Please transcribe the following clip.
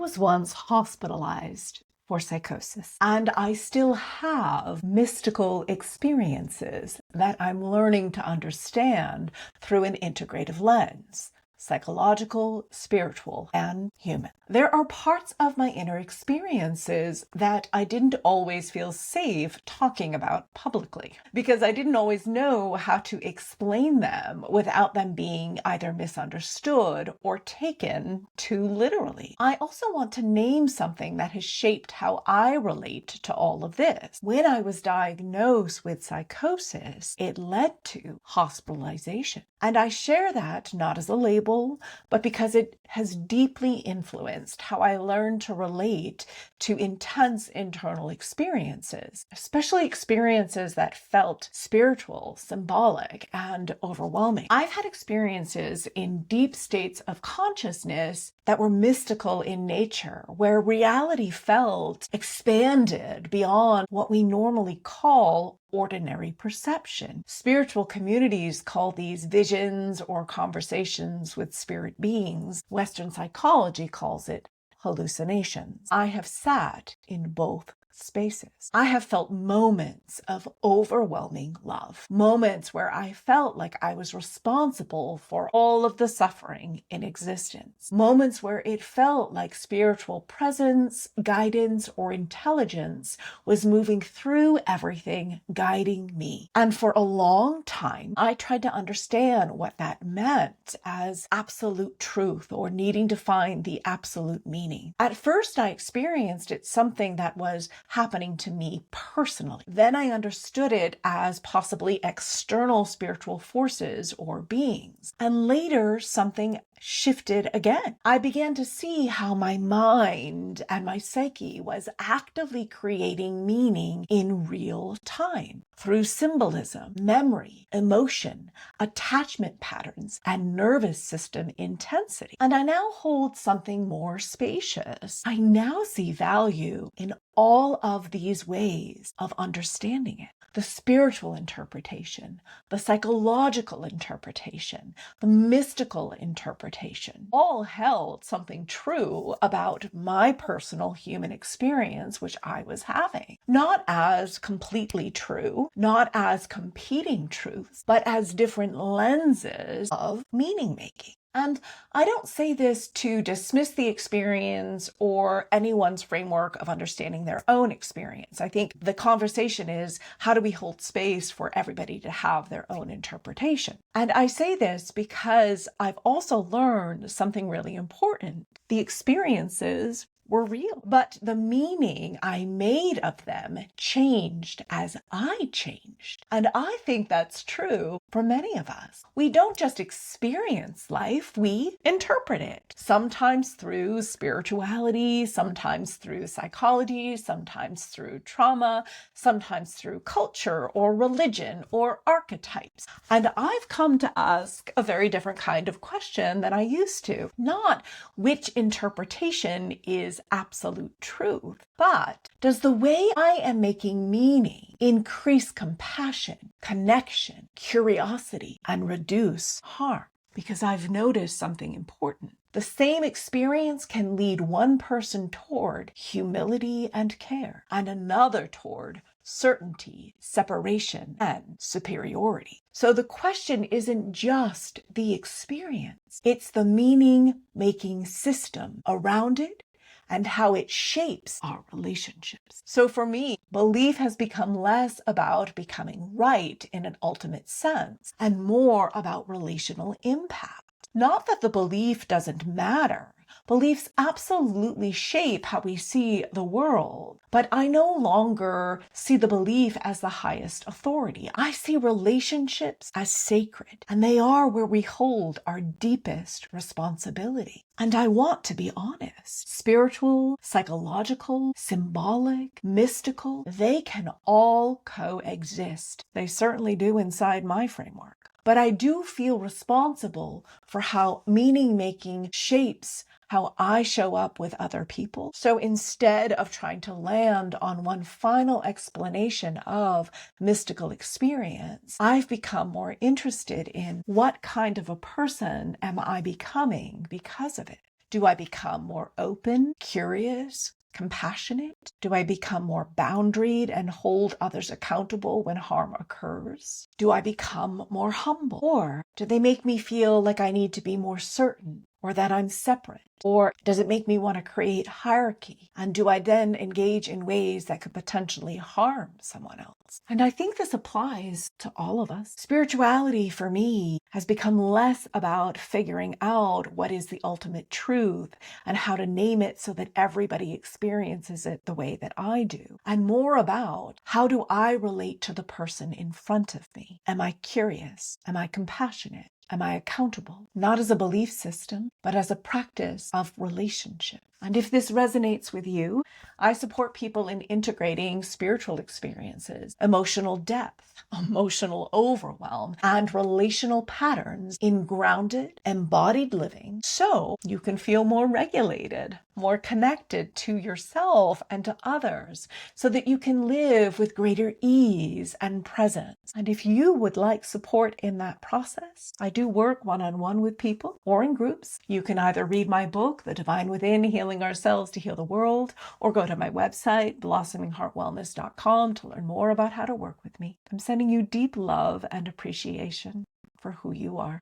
was once hospitalized for psychosis, and I still have mystical experiences that I'm learning to understand through an integrative lens. Psychological, spiritual, and human. There are parts of my inner experiences that I didn't always feel safe talking about publicly because I didn't always know how to explain them without them being either misunderstood or taken too literally. I also want to name something that has shaped how I relate to all of this. When I was diagnosed with psychosis, it led to hospitalization. And I share that not as a label, but because it has deeply influenced how I learn to relate to intense internal experiences, especially experiences that felt spiritual, symbolic, and overwhelming. I've had experiences in deep states of consciousness that were mystical in nature, where reality felt expanded beyond what we normally call ordinary perception. Spiritual communities call these visions or conversations with spirit beings. Western psychology calls it hallucinations. I have sat in both spaces. I have felt moments of overwhelming love, moments where I felt like I was responsible for all of the suffering in existence, moments where it felt like spiritual presence, guidance, or intelligence was moving through everything, guiding me. And for a long time, I tried to understand what that meant as absolute truth or needing to find the absolute meaning. At first, I experienced it something that was happening to me personally. Then I understood it as possibly external spiritual forces or beings. And later, something shifted again. I began to see how my mind and my psyche was actively creating meaning in real time through symbolism, memory, emotion, attachment patterns, and nervous system intensity. And I now hold something more spacious. I now see value in all of these ways of understanding it. The spiritual interpretation, the psychological interpretation, the mystical interpretation, all held something true about my personal human experience, which I was having. Not as completely true, not as competing truths, but as different lenses of meaning making. And I don't say this to dismiss the experience or anyone's framework of understanding their own experience. I think the conversation is, how do we hold space for everybody to have their own interpretation? And I say this because I've also learned something really important. The experiences were real, but the meaning I made of them changed as I changed. And I think that's true for many of us. We don't just experience life, we interpret it. Sometimes through spirituality, sometimes through psychology, sometimes through trauma, sometimes through culture or religion or archetypes. And I've come to ask a very different kind of question than I used to. Not which interpretation is absolute truth, but does the way I am making meaning increase compassion, connection, curiosity, and reduce harm? Because I've noticed something important. The same experience can lead one person toward humility and care, and another toward certainty, separation, and superiority. So the question isn't just the experience, it's the meaning-making system around it and how it shapes our relationships. So for me, belief has become less about becoming right in an ultimate sense and more about relational impact. Not that the belief doesn't matter. Beliefs absolutely shape how we see the world, but I no longer see the belief as the highest authority. I see relationships as sacred, and they are where we hold our deepest responsibility. And I want to be honest. Spiritual, psychological, symbolic, mystical, they can all coexist. They certainly do inside my framework. But I do feel responsible for how meaning-making shapes how I show up with other people. So instead of trying to land on one final explanation of mystical experience, I've become more interested in what kind of a person am I becoming because of it. Do I become more open, curious, compassionate? Do I become more boundaried and hold others accountable when harm occurs? Do I become more humble? Or do they make me feel like I need to be more certain, or that I'm separate? Or does it make me want to create hierarchy? And do I then engage in ways that could potentially harm someone else? And I think this applies to all of us. Spirituality for me has become less about figuring out what is the ultimate truth and how to name it so that everybody experiences it the way that I do, and more about how do I relate to the person in front of me? Am I curious? Am I compassionate? Am I accountable? Not as a belief system, but as a practice of relationship. And if this resonates with you, I support people in integrating spiritual experiences, emotional depth, emotional overwhelm, and relational patterns in grounded, embodied living so you can feel more regulated, more connected to yourself and to others, so that you can live with greater ease and presence. And if you would like support in that process, I do work one-on-one with people or in groups. You can either read my book, The Divine Within, Healing Ourselves to Heal the World, or go to my website, blossomingheartwellness.com, to learn more about how to work with me. I'm sending you deep love and appreciation for who you are.